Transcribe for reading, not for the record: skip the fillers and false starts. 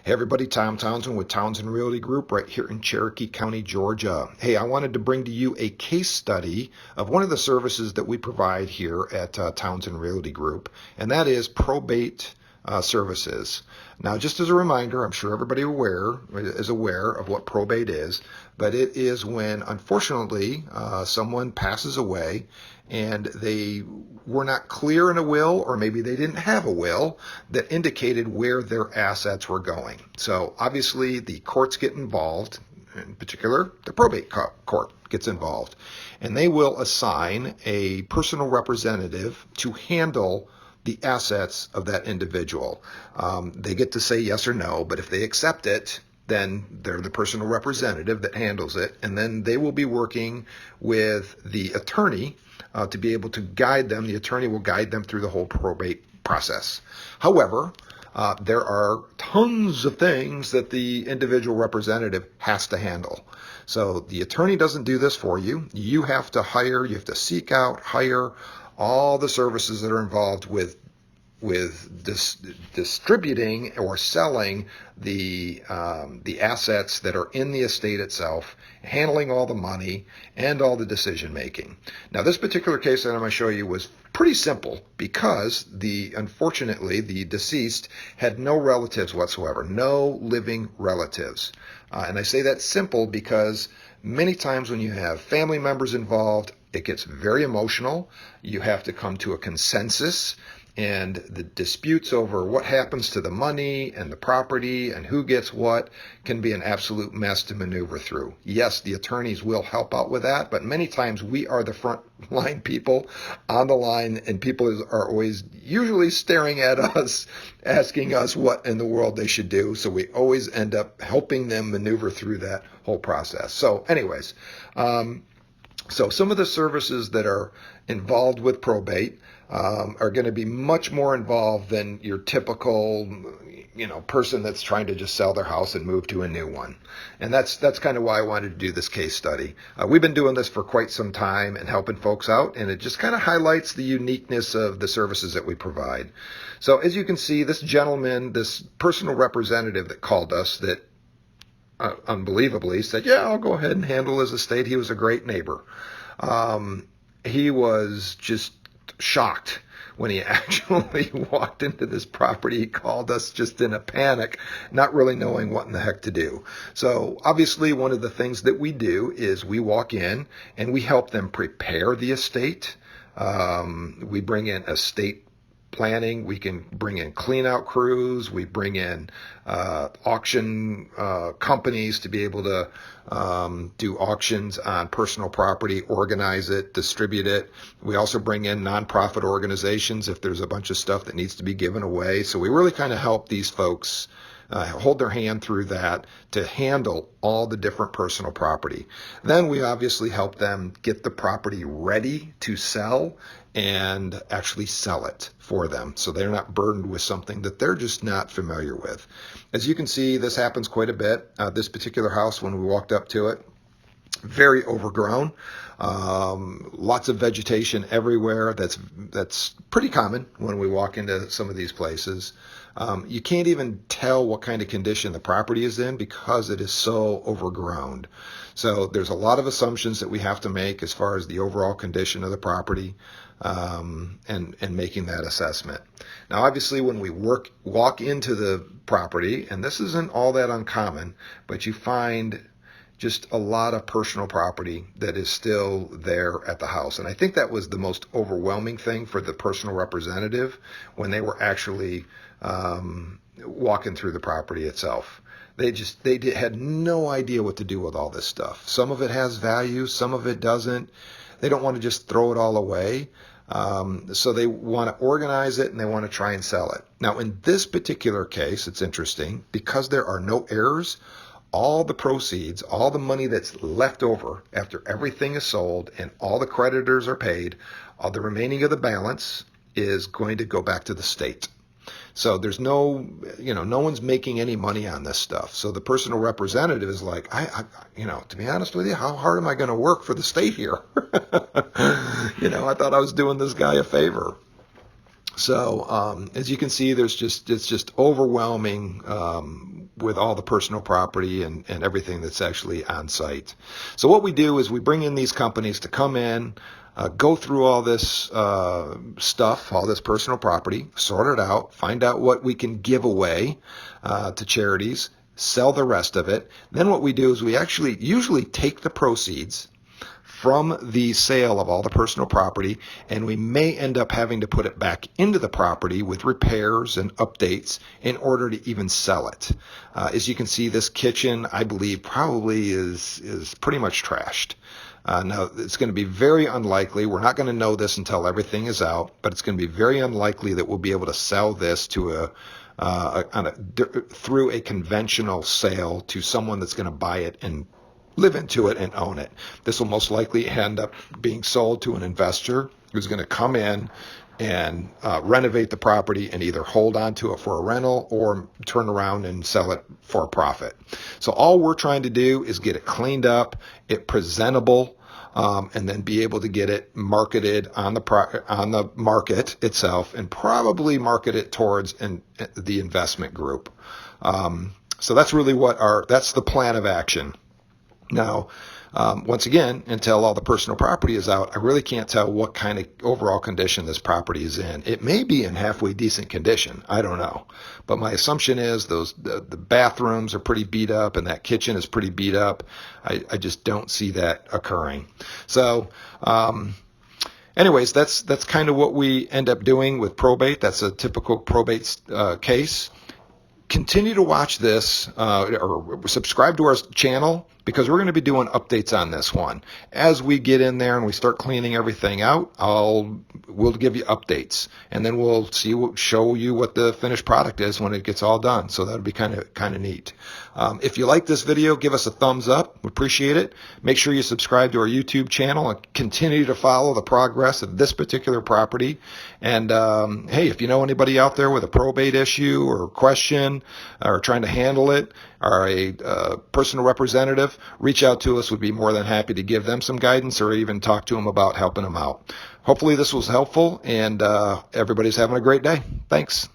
Hey everybody, Tom Townsend with Townsend Realty Group right here in Cherokee County, Georgia. Hey, I wanted to bring to you a case study of one of the services that we provide here at Townsend Realty Group, and that is probate services. Now, just as a reminder, I'm sure everybody is aware of what probate is, but it is when, unfortunately, someone passes away and they were not clear in a will, or maybe they didn't have a will that indicated where their assets were going. So obviously the courts get involved. In particular, the probate court gets involved, and they will assign a personal representative to handle the assets of that individual. They get to say yes or no, but if they accept it, then they're the personal representative that handles it, and then they will be working with the attorney to be able to guide them. The attorney will guide them through the whole probate process. However, there are tons of things that the individual representative has to handle. So the attorney doesn't do this for you. You have to seek out, hire all the services that are involved with distributing or selling the assets that are in the estate itself, handling all the money and all the decision making. Now, this particular case that I'm going to show you was pretty simple because unfortunately the deceased had no relatives whatsoever, no living relatives. And I say that's simple because many times when you have family members involved, it gets very emotional. You have to come to a consensus, and the disputes over what happens to the money and the property and who gets what can be an absolute mess to maneuver through. Yes, the attorneys will help out with that, but many times we are the front line people on the line, and people are always usually staring at us, asking us what in the world they should do. So we always end up helping them maneuver through that whole process. So anyways, so some of the services that are involved with probate are going to be much more involved than your typical, person that's trying to just sell their house and move to a new one. And that's kind of why I wanted to do this case study. We've been doing this for quite some time and helping folks out, and it just kind of highlights the uniqueness of the services that we provide. So as you can see, this gentleman, this personal representative that called us, that unbelievably said, yeah, I'll go ahead and handle his estate. He was a great neighbor. He was just shocked when he actually walked into this property. He called us just in a panic, not really knowing what in the heck to do. So obviously one of the things that we do is we walk in and we help them prepare the estate. We bring in estate planning. We can bring in clean out crews. We bring in auction companies to be able to do auctions on personal property, organize it, distribute it. We also bring in nonprofit organizations if there's a bunch of stuff that needs to be given away. So we really kind of help these folks hold their hand through that to handle all the different personal property. Then we obviously help them get the property ready to sell and actually sell it for them, so they're not burdened with something that they're just not familiar with. As you can see, this happens quite a bit. This particular house, when we walked up to it, very overgrown, lots of vegetation everywhere. That's pretty common when we walk into some of these places. You can't even tell what kind of condition the property is in because it is so overgrown. So there's a lot of assumptions that we have to make as far as the overall condition of the property, and making that assessment. Now, obviously, when we walk into the property, and this isn't all that uncommon, but you find just a lot of personal property that is still there at the house. And I think that was the most overwhelming thing for the personal representative when they were actually walking through the property itself. They had no idea what to do with all this stuff. Some of it has value, some of it doesn't. They don't want to just throw it all away. So they want to organize it and they want to try and sell it. Now, in this particular case, it's interesting because there are no heirs. All the proceeds, all the money that's left over after everything is sold and all the creditors are paid, all the remaining of the balance is going to go back to the state. So there's no one's making any money on this stuff. So the personal representative is like, to be honest with you, how hard am I going to work for the state here? I thought I was doing this guy a favor. So as you can see, it's just overwhelming with all the personal property and everything that's actually on site. So what we do is we bring in these companies to come in, go through all this stuff, all this personal property, sort it out, find out what we can give away to charities, sell the rest of it. Then what we do is we actually usually take the proceeds from the sale of all the personal property, and we may end up having to put it back into the property with repairs and updates in order to even sell it. As you can see, this kitchen, I believe, probably is pretty much trashed. Now, it's going to be very unlikely. We're not going to know this until everything is out, but it's going to be very unlikely that we'll be able to sell this to through a conventional sale to someone that's going to buy it and live into it and own it. This will most likely end up being sold to an investor who's going to come in and renovate the property and either hold on to it for a rental or turn around and sell it for a profit. So all we're trying to do is get it cleaned up, it presentable, and then be able to get it marketed on the market itself, and probably market it towards the investment group. So that's really that's the plan of action. Now, once again, until all the personal property is out, I really can't tell what kind of overall condition this property is in. It may be in halfway decent condition. I don't know. But my assumption is the bathrooms are pretty beat up and that kitchen is pretty beat up. I just don't see that occurring. So, anyways, that's kind of what we end up doing with probate. That's a typical probate case. Continue to watch this or subscribe to our channel, because we're going to be doing updates on this one. As we get in there and we start cleaning everything out, we'll give you updates, and then we'll show you what the finished product is when it gets all done. So that'll be kind of neat. If you like this video, give us a thumbs up. We appreciate it. Make sure you subscribe to our YouTube channel and continue to follow the progress of this particular property. And hey, if you know anybody out there with a probate issue or question or trying to handle it, or a personal representative, reach out to us. We'd be more than happy to give them some guidance or even talk to them about helping them out. Hopefully this was helpful, and everybody's having a great day. Thanks.